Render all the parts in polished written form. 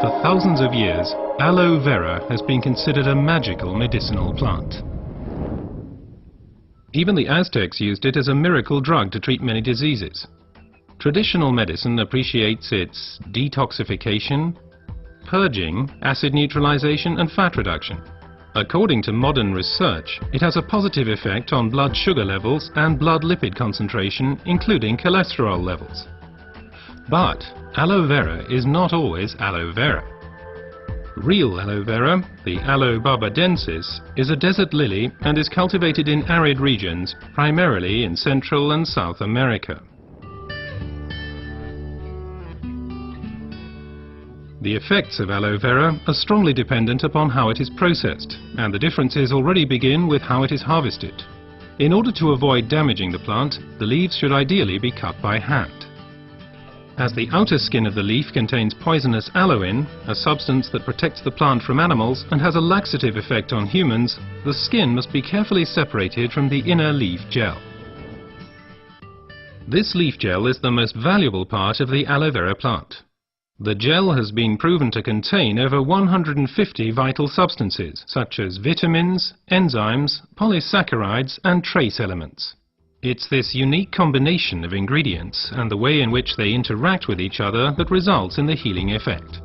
For thousands of years, aloe vera has been considered a magical medicinal plant. Even the Aztecs used it as a miracle drug to treat many diseases. Traditional medicine appreciates its detoxification, purging, acid neutralization and fat reduction. According to modern research, it has a positive effect on blood sugar levels and blood lipid concentration, including cholesterol levels. But aloe vera is not always aloe vera. Real aloe vera, the Aloe barbadensis, is a desert lily and is cultivated in arid regions, primarily in Central and South America. The effects of aloe vera are strongly dependent upon how it is processed, and the differences already begin with how it is harvested. In order to avoid damaging the plant, the leaves should ideally be cut by hand. As the outer skin of the leaf contains poisonous aloin, a substance that protects the plant from animals and has a laxative effect on humans, the skin must be carefully separated from the inner leaf gel. This leaf gel is the most valuable part of the aloe vera plant. The gel has been proven to contain over 150 vital substances, such as vitamins, enzymes, polysaccharides and trace elements. It's this unique combination of ingredients and the way in which they interact with each other that results in the healing effect.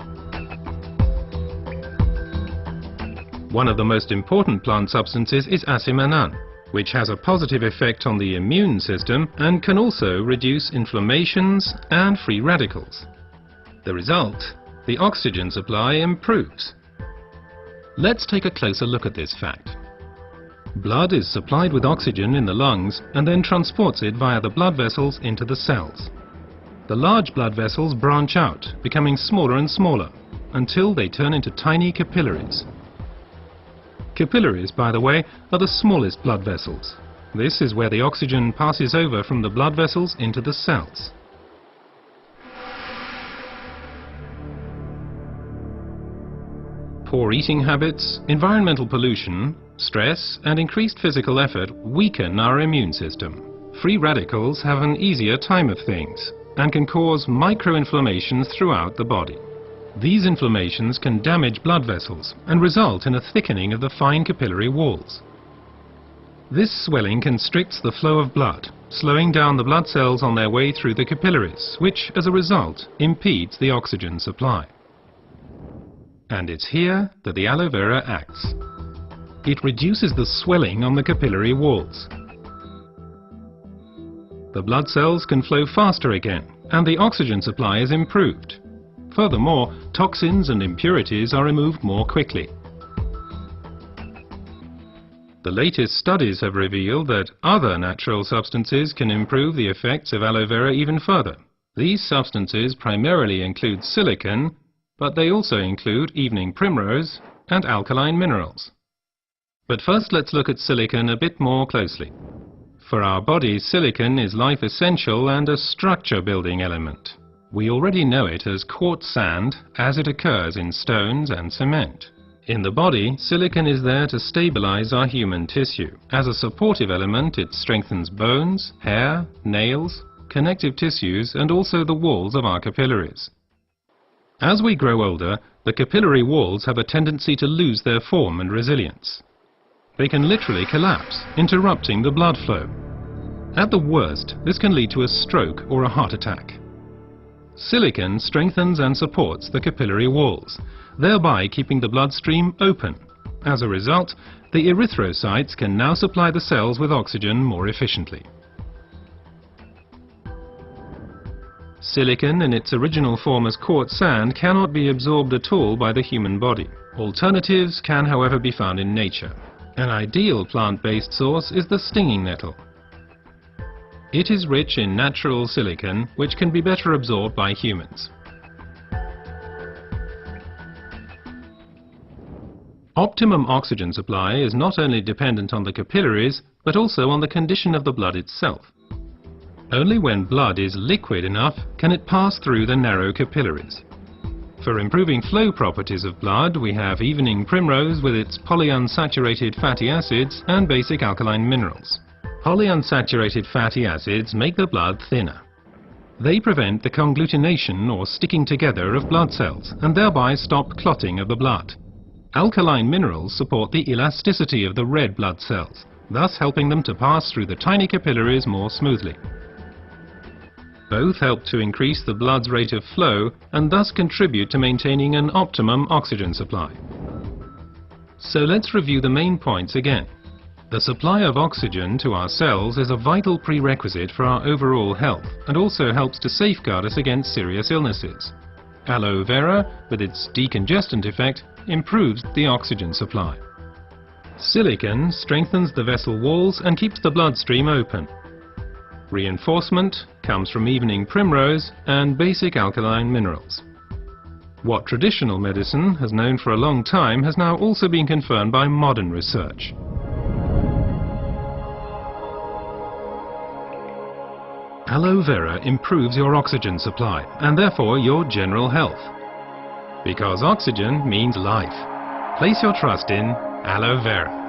One of the most important plant substances is asiminan, which has a positive effect on the immune system and can also reduce inflammations and free radicals. The result, the oxygen supply improves. Let's take a closer look at this fact. Blood is supplied with oxygen in the lungs and then transports it via the blood vessels into the cells. The large blood vessels branch out, becoming smaller and smaller, until they turn into tiny capillaries. Capillaries, by the way, are the smallest blood vessels. This is where the oxygen passes over from the blood vessels into the cells. Poor eating habits, environmental pollution, stress and increased physical effort weaken our immune system. Free radicals have an easier time of things and can cause microinflammations throughout the body. These inflammations can damage blood vessels and result in a thickening of the fine capillary walls. This swelling constricts the flow of blood, slowing down the blood cells on their way through the capillaries, which, as a result, impedes the oxygen supply. And it's here that the aloe vera acts. It reduces the swelling on the capillary walls. The blood cells can flow faster again, and the oxygen supply is improved. Furthermore, toxins and impurities are removed more quickly. The latest studies have revealed that other natural substances can improve the effects of aloe vera even further. These substances primarily include silicon, but they also include evening primrose and alkaline minerals. But first let's look at silicon a bit more closely. For our bodies, silicon is life essential and a structure building element. We already know it as quartz sand as it occurs in stones and cement. In the body, silicon is there to stabilize our human tissue. As a supportive element, it strengthens bones, hair, nails, connective tissues and also the walls of our capillaries. As we grow older, the capillary walls have a tendency to lose their form and resilience. They can literally collapse, interrupting the blood flow. At the worst, this can lead to a stroke or a heart attack. Silicon strengthens and supports the capillary walls, thereby keeping the bloodstream open. As a result, the erythrocytes can now supply the cells with oxygen more efficiently. Silicon in its original form as quartz sand cannot be absorbed at all by the human body. Alternatives can, however, be found in nature. An ideal plant-based source is the stinging nettle. It is rich in natural silicon, which can be better absorbed by humans. Optimum oxygen supply is not only dependent on the capillaries, but also on the condition of the blood itself. Only when blood is liquid enough can it pass through the narrow capillaries. For improving flow properties of blood, we have evening primrose with its polyunsaturated fatty acids and basic alkaline minerals. Polyunsaturated fatty acids make the blood thinner. They prevent the conglutination or sticking together of blood cells and thereby stop clotting of the blood. Alkaline minerals support the elasticity of the red blood cells, thus helping them to pass through the tiny capillaries more smoothly. Both help to increase the blood's rate of flow and thus contribute to maintaining an optimum oxygen supply. So let's review the main points again. The supply of oxygen to our cells is a vital prerequisite for our overall health and also helps to safeguard us against serious illnesses. Aloe Vera, with its decongestant effect, improves the oxygen supply. Silicon strengthens the vessel walls and keeps the bloodstream open. Reinforcement comes from evening primrose and basic alkaline minerals. What traditional medicine has known for a long time has now also been confirmed by modern research. Aloe Vera improves your oxygen supply and therefore your general health. Because oxygen means life. Place your trust in Aloe Vera.